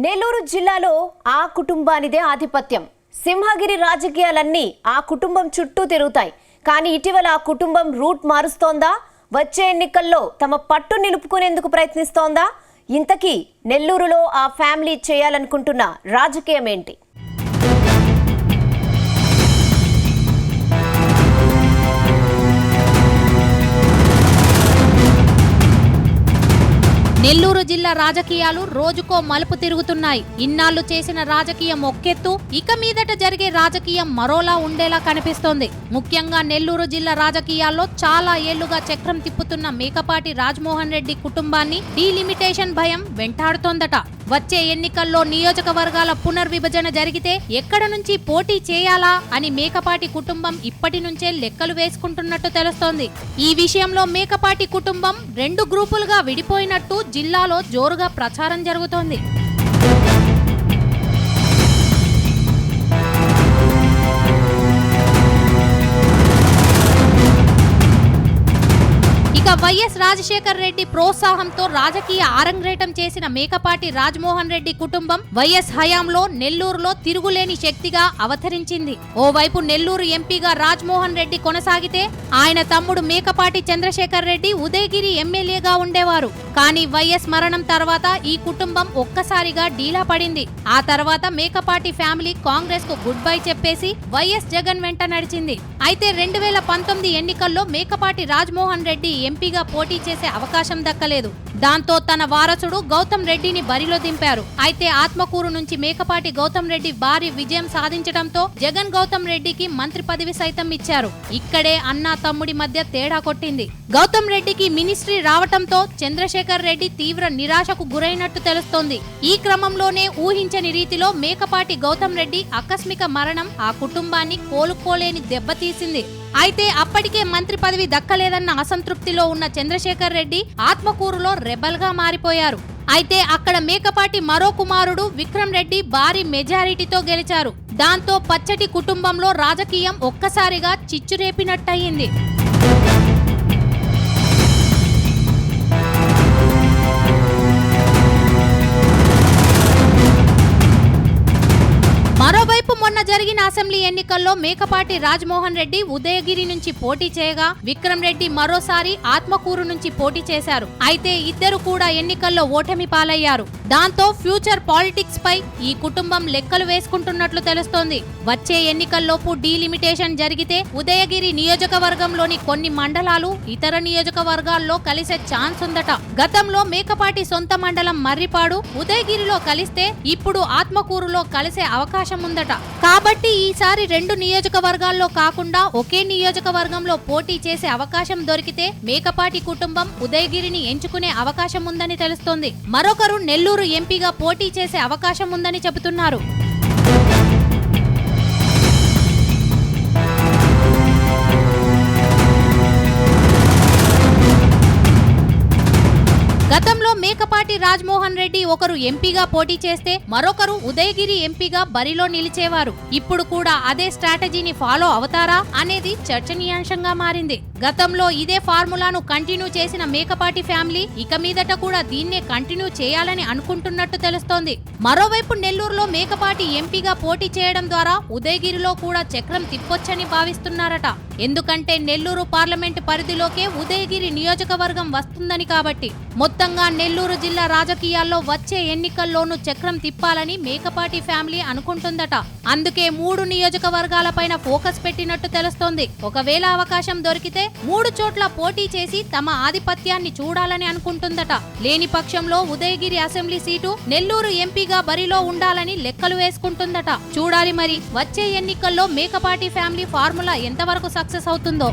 నెల్లూరు జిల్లాలో ఆ కుటుంబానిదే ఆధిపత్యం. సింహగిరి రాజకీయాలన్నీ ఆ కుటుంబం చుట్టూ తిరుగుతాయి. కానీ ఇటీవల ఆ కుటుంబం రూట్ మారుస్తోందా? వచ్చే ఎన్నికల్లో తమ పట్టు నిలుపుకునేందుకు ప్రయత్నిస్తోందా? ఇంతకీ నెల్లూరులో ఆ ఫ్యామిలీ చేయాలనుకుంటున్న రాజకీయం ఏంటి? నెల్లూరు జిల్లా రాజకీయాలు రోజుకో మలుపు తిరుగుతున్నాయి. ఇన్నాళ్లు చేసిన రాజకీయం ఒక్కెత్తు, ఇక మీదట జరిగే రాజకీయం మరోలా ఉండేలా కనిపిస్తోంది. ముఖ్యంగా నెల్లూరు జిల్లా రాజకీయాల్లో చాలా ఏళ్లుగా చక్రం తిప్పుతున్న మేకపాటి రాజమోహన్ రెడ్డి కుటుంబాన్ని డీలిమిటేషన్ భయం వెంటాడుతోందట. వచ్చే ఎన్నికల్లో నియోజకవర్గాల పునర్విభజన జరిగితే ఎక్కడ నుంచి పోటీ చేయాలా అని మేకపాటి కుటుంబం ఇప్పటి నుంచే లెక్కలు వేసుకుంటున్నట్టు తెలుస్తోంది. ఈ విషయంలో మేకపాటి కుటుంబం 2 గ్రూపులుగా విడిపోయినట్టు జిల్లాలో జోరుగా ప్రచారం జరుగుతోంది. వైఎస్ రాజశేఖర్ రెడ్డి ప్రోత్సాహంతో రాజకీయ ఆరంగేటం చేసిన మేకపాటి రాజమోహన్ రెడ్డి కుటుంబం వైఎస్ హయాంలో నెల్లూరులో తిరుగులేని శక్తిగా అవతరించింది. ఓవైపు నెల్లూరు ఎంపీగా రాజమోహన్ రెడ్డి కొనసాగితే ఆయన తమ్ముడు మేకపాటి చంద్రశేఖర్ రెడ్డి ఉదయగిరి ఎమ్మెల్యేగా ఉండేవారు. కానీ వైఎస్ మరణం తర్వాత ఈ కుటుంబం ఒక్కసారిగా డీలా పడింది. ఆ తర్వాత మేకపాటి ఫ్యామిలీ కాంగ్రెస్ కు గుడ్ బై చెప్పేసి వైఎస్ జగన్ వెంట నడిచింది. అయితే 2019 ఎన్నికల్లో మేకపాటి రాజమోహన్ రెడ్డి ఎంపీగా పోటీ చేసే అవకాశం దక్కలేదు. దాంతో తన వారసుడు గౌతమ్ రెడ్డిని బరిలో దింపారు. అయితే ఆత్మకూరు నుంచి మేకపాటి గౌతమ్ రెడ్డి భారీ విజయం సాధించడంతో జగన్ గౌతమ్ రెడ్డికి మంత్రి పదవి సైతం ఇచ్చారు. ఇక్కడే అన్నా తమ్ముడి మధ్య తేడా కొట్టింది. గౌతమ్ రెడ్డికి మినిస్ట్రీ రావటంతో చంద్రశేఖర్ రెడ్డి తీవ్ర నిరాశకు గురైనట్టు తెలుస్తోంది. ఈ క్రమంలోనే ఊహించని రీతిలో మేకపాటి గౌతమ్ రెడ్డి ఆకస్మిక మరణం ఆ కుటుంబాన్ని కోలుకోలేని దెబ్బతీసింది. అయితే అప్పటికే మంత్రి పదవి దక్కలేదన్న అసంతృప్తిలో ఉన్న చంద్రశేఖర్ రెడ్డి ఆత్మకూరులో రెబల్ గా మారిపోయారు. అయితే అక్కడ మేకపాటి మరో కుమారుడు విక్రమ్ రెడ్డి భారీ మెజారిటీతో గెలిచారు. దాంతో పచ్చటి కుటుంబంలో రాజకీయం ఒక్కసారిగా చిచ్చురేపినట్టయింది. మరోవైపు మొన్న జరిగిన అసెంబ్లీ ఎన్నికల్లో మేకపాటి రాజమోహన్ రెడ్డి ఉదయగిరి నుంచి పోటీ చేయగా విక్రమ్ రెడ్డి మరోసారి ఆత్మకూరు నుంచి పోటీ చేశారు. అయితే ఇద్దరు కూడా ఎన్నికల్లో ఓటమి పాలయ్యారు. దాంతో ఫ్యూచర్ పాలిటిక్స్ పై ఈ కుటుంబం లెక్కలు వేసుకుంటున్నట్లు తెలుస్తోంది. వచ్చే ఎన్నికల్లోపు డీలిమిటేషన్ జరిగితే ఉదయగిరి నియోజకవర్గంలోని కొన్ని మండలాలు ఇతర నియోజకవర్గాల్లో కలిసే ఛాన్స్ ఉందట. గతంలో మేకపాటి సొంత మండలం మర్రిపాడు ఉదయగిరిలో కలిస్తే ఇప్పుడు ఆత్మకూరులో కలిసే అవకాశం ఉందట. కాబట్టి ఈసారి 2 నియోజకవర్గాల్లో కాకుండా ఒకే నియోజకవర్గంలో పోటీ చేసే అవకాశం దొరికితే మేకపాటి కుటుంబం ఉదయగిరిని ఎంచుకునే అవకాశం ఉందని తెలుస్తోంది. మరొకరు నెల్లూరు ఎంపీగా పోటీ చేసే అవకాశం ఉందని చెబుతున్నారు. గతంలో మేకపాటి రాజమోహన్ రెడ్డి ఒకరు ఎంపీగా పోటీ చేస్తే మరొకరు ఉదయగిరి ఎంపీగా బరిలో నిలిచేవారు. ఇప్పుడు కూడా అదే స్ట్రాటజీని ఫాలో అవుతారా అనేది చర్చనీయాంశంగా మారింది. గతంలో ఇదే ఫార్ములాను కంటిన్యూ చేసిన మేకపాటి ఫ్యామిలీ ఇక మీదట కూడా దీన్నే కంటిన్యూ చేయాలని అనుకుంటున్నట్టు తెలుస్తోంది. మరోవైపు నెల్లూరులో మేకపాటి ఎంపీగా పోటీ చేయడం ద్వారా ఉదయగిరిలో కూడా చక్రం తిప్పొచ్చని భావిస్తున్నారట. ఎందుకంటే నెల్లూరు పార్లమెంటు పరిధిలోకే ఉదయగిరి నియోజకవర్గం వస్తుందని. కాబట్టి మొత్తంగా నెల్లూరు జిల్లా రాజకీయాల్లో వచ్చే ఎన్నికల్లోనూ చక్రం తిప్పాలని మేకపాటి ఫ్యామిలీ అనుకుంటుందట. అందుకే 3 నియోజకవర్గాలపైన ఫోకస్ పెట్టినట్టు తెలుస్తోంది. ఒకవేళ అవకాశం దొరికితే 3 చోట్ల పోటీ చేసి తమ ఆధిపత్యాన్ని చూడాలని అనుకుంటుందట. లేని పక్షంలో ఉదయగిరి అసెంబ్లీ సీటు నెల్లూరు ఎంపీగా బరిలో ఉండాలని లెక్కలు వేసుకుంటుందట. చూడాలి మరి వచ్చే ఎన్నికల్లో మేకపాటి ఫ్యామిలీ ఫార్ములా ఎంతవరకు సక్సెస్ అవుతుందో.